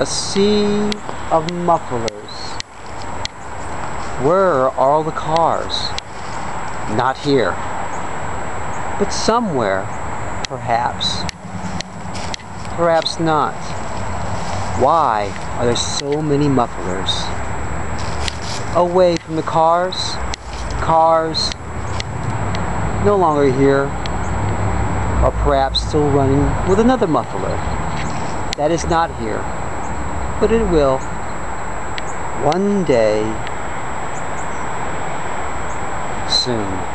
A sea of mufflers. Where are all the cars? Not here. But somewhere, perhaps. Perhaps not. Why are there so many mufflers? Away from the cars. Cars no longer here. Or perhaps still running with another muffler that is not here. But it will. One day. Soon.